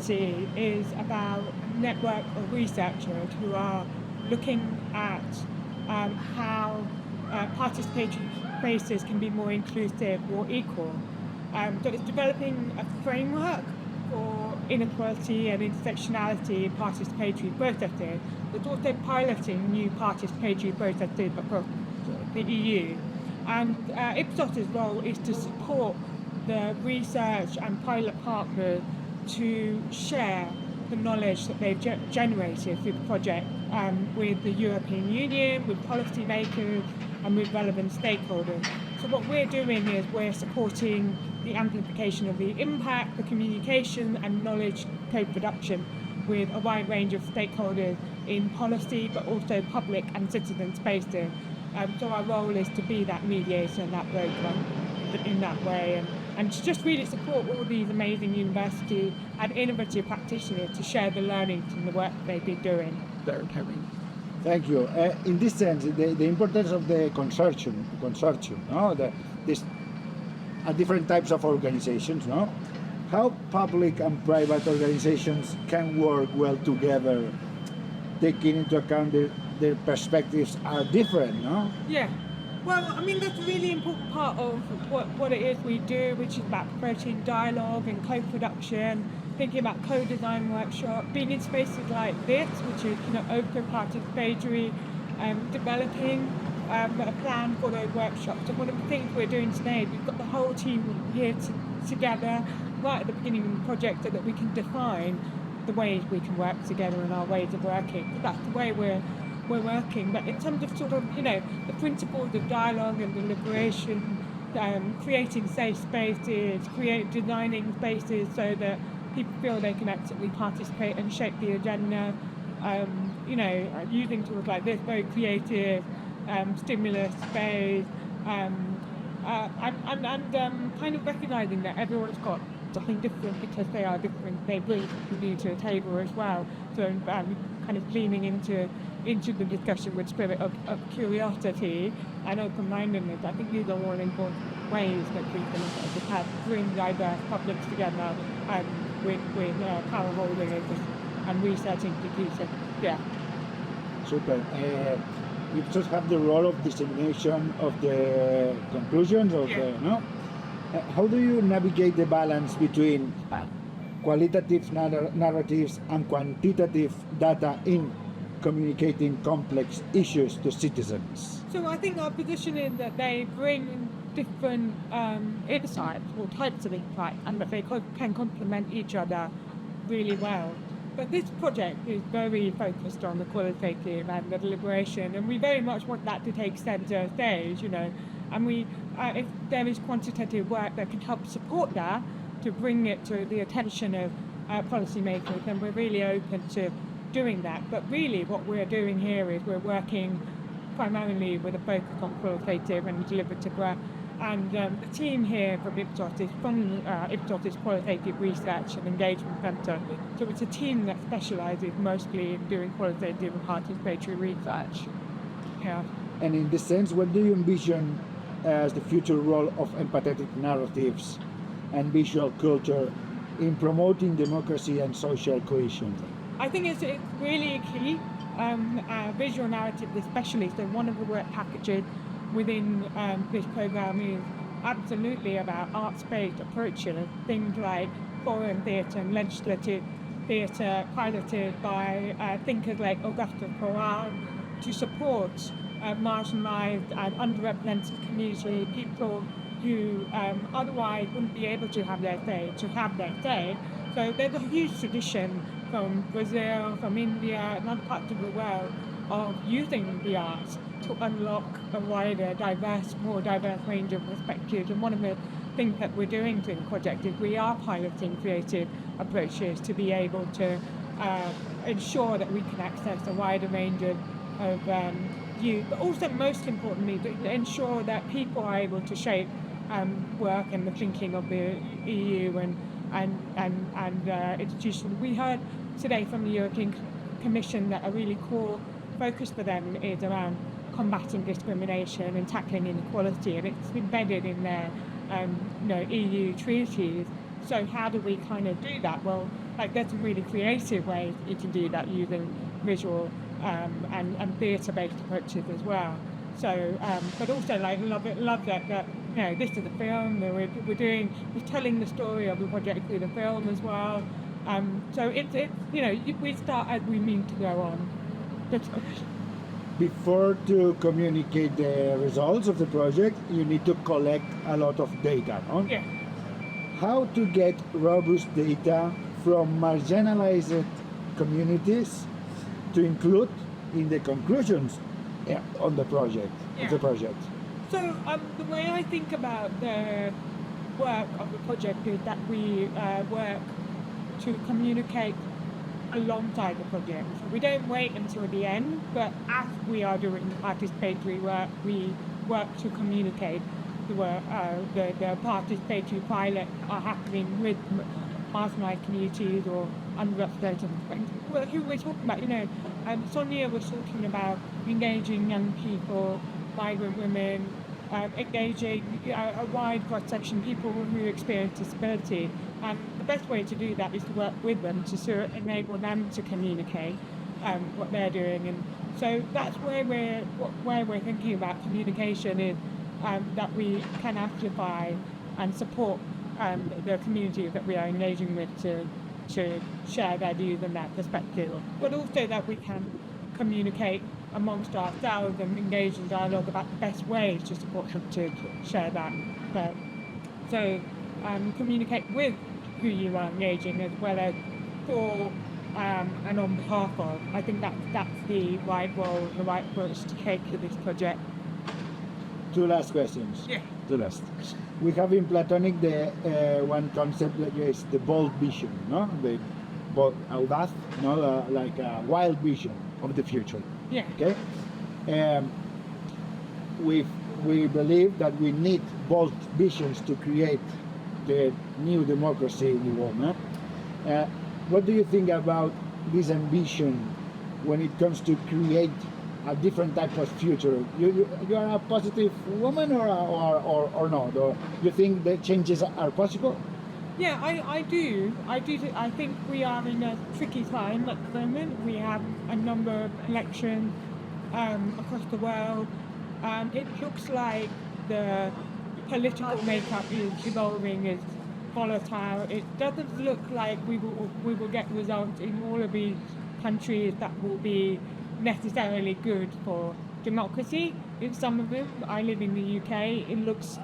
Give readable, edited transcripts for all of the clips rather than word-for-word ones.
policy is about a network of researchers who are looking at how participatory spaces can be more inclusive or equal. So it's developing a framework for inequality and intersectionality in participatory processes. It's also piloting new participatory processes across the EU. And Ipsos' role is to support the research and pilot partners to share the knowledge that they've generated through the project with the European Union, with policymakers, and with relevant stakeholders. So what we're doing is we're supporting the amplification of the impact, the communication and knowledge co-production with a wide range of stakeholders in policy, but also public and citizen spaces. So our role is to be that mediator and that broker in that way, and to just really support all these amazing universities and innovative practitioners to share the learnings from the work they've been doing. Thank you. In this sense, the importance of the consortium, no? This different types of organizations, no? How public and private organizations can work well together, taking into account their perspectives are different, no? Yeah. Well, I mean, that's a really important part of what it is we do, which is about promoting dialogue and co-production, thinking about co-design workshops, being in spaces like this, which is open participatory, developing a plan for those workshops. And one of the things we're doing today, we've got the whole team here together right at the beginning of the project so that we can define the ways we can work together and our ways of working. That's the way we're working. But in terms of the principles of dialogue and deliberation, creating safe spaces, designing spaces so that people feel they can actively participate and shape the agenda, using tools like this, very creative, stimulus space, and kind of recognizing that everyone's got something different because they are different, they bring something to the table as well. So kind of leaning into the discussion with spirit of curiosity and open-mindedness. I think these are all important ways that we can bring diverse publics together with power holders and research institutions. Yeah. Super. You just have the role of dissemination of the conclusions of no? How do you navigate the balance between qualitative narratives and quantitative data in communicating complex issues to citizens? So I think our position is that they bring different insights or types of insight, and that they can complement each other really well. But this project is very focused on the qualitative and the deliberation, and we very much want that to take center stage, and we, if there is quantitative work that can help support that, to bring it to the attention of policymakers, then we're really open to doing that. But really what we're doing here is we're working primarily with a focus on qualitative and deliberative work. And the team here from Ipsos is from Ipsos' Qualitative Research and Engagement Centre. So it's a team that specialises mostly in doing qualitative and participatory research. Yeah. And in this sense, what do you envision as the future role of empathetic narratives and visual culture in promoting democracy and social cohesion? I think it's really key. Visual narrative especially, so one of the work packages within this program is absolutely about arts-based approaches, things like foreign theatre and legislative theatre piloted by thinkers like Auguste Coral to support marginalised and underrepresented community, people who otherwise wouldn't be able to have their say, So there's a huge tradition from Brazil, from India, and other parts of the world of using the arts to unlock a wider, more diverse range of perspectives. And one of the things that we're doing through the project is we are piloting creative approaches to be able to ensure that we can access a wider range of views, but also most importantly, to ensure that people are able to shape work and the thinking of the EU and institutions. We heard today from the European Commission that a really core focus for them is around combating discrimination and tackling inequality, and it's embedded in their EU treaties. So how do we kind of do that? Well, like there's some really creative ways you can do that using visual and theatre-based approaches as well. So, but also like love that this is a film. That we're telling the story of the project through the film as well. So it's we start as we mean to go on. Before to communicate the results of the project, you need to collect a lot of data. No? Yeah. How to get robust data from marginalized communities to include in the conclusions on the project. Yeah. Of the project. So the way I think about the work of the project is that we work to communicate alongside the project. So we don't wait until the end, but as we are doing the participatory work, we work to communicate the work. The participatory pilots are happening with marginalized communities or underrepresented who we're talking about. Sonia was talking about engaging young people, migrant women, engaging a wide cross-section of people who experience disability. And the best way to do that is to work with them to enable them to communicate what they're doing. And so that's where we're thinking about communication is that we can amplify and support the community that we are engaging with to share their views and their perspective, but also that we can communicate amongst ourselves and engage in dialogue about the best ways to support them to share that. So communicate with who you are engaging as well as for and on behalf of. I think that's the right role, the right approach to take to this project. Two last questions. Yeah. Two last. We have in Platonic the one concept that is the bold vision, no? The bold audaz, no? Like a wild vision of the future. Yeah. Okay. We believe that we need bold visions to create the new democracy in the world. No? What do you think about this ambition when it comes to create a different type of future? You are a positive woman or not? Or you think that changes are possible? Yeah, I do. I think we are in a tricky time at the moment. We have a number of elections across the world. It looks like the political makeup is evolving, is volatile. It doesn't look like we will get results in all of these countries that will be necessarily good for democracy. In some of them, I live in the UK, it looks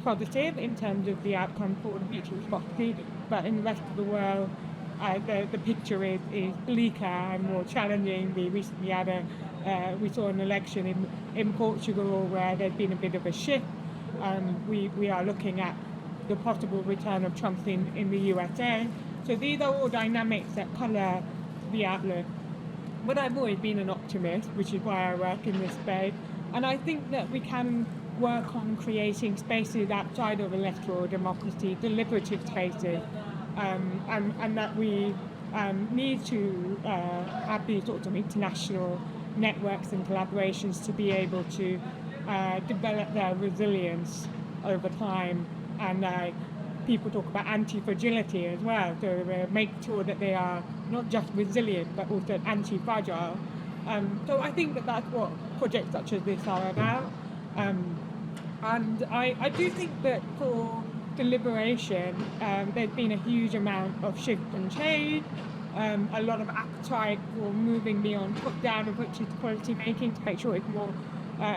positive in terms of the outcome for the future of democracy, but in the rest of the world, the picture is bleaker and more challenging. We recently had we saw an election in Portugal where there's been a bit of a shift. We are looking at the possible return of Trump in the USA. So these are all dynamics that colour the outlook. But I've always been an optimist, which is why I work in this space. And I think that we can work on creating spaces outside of electoral democracy, deliberative spaces, and that we need to have these sorts of international networks and collaborations to be able to develop their resilience over time. And people talk about anti-fragility as well, so make sure that they are not just resilient but also anti-fragile. So I think that that's what projects such as this are about. And I do think that for deliberation, there's been a huge amount of shift and change, a lot of appetite for moving beyond top-down approaches to policy making to make sure it's more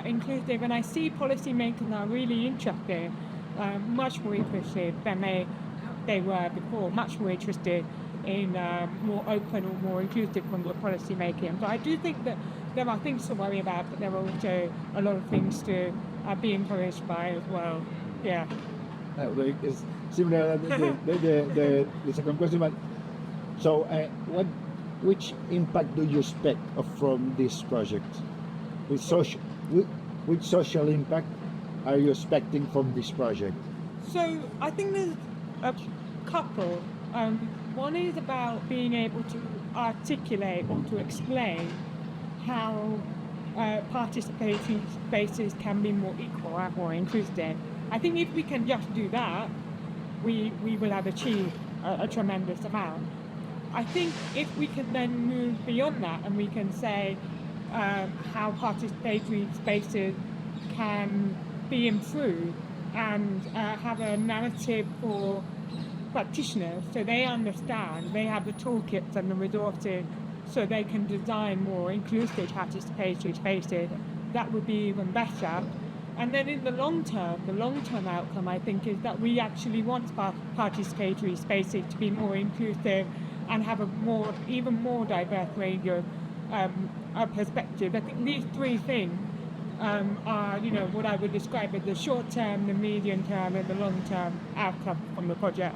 inclusive. And I see policymakers are really interested, much more interested than they were before, much more interested in more open or more inclusive forms of policy making. So I do think that there are things to worry about, but there are also a lot of things to be encouraged by as well. Yeah. It's similar to the second question, but so which impact do you expect from this project? Which social impact are you expecting from this project? So I think there's a couple. One is about being able to articulate or to explain how participating spaces can be more equal and more inclusive. I think if we can just do that, we will have achieved a tremendous amount. I think if we can then move beyond that and we can say how participatory spaces can be improved and have a narrative for practitioners so they understand, they have the toolkits and the resources so they can design more inclusive participatory spaces, that would be even better. And then in the long term outcome, I think, is that we actually want participatory spaces to be more inclusive and have a even more diverse range of perspectives. I think these three things are, what I would describe as the short term, the medium term, and the long term outcome from the project.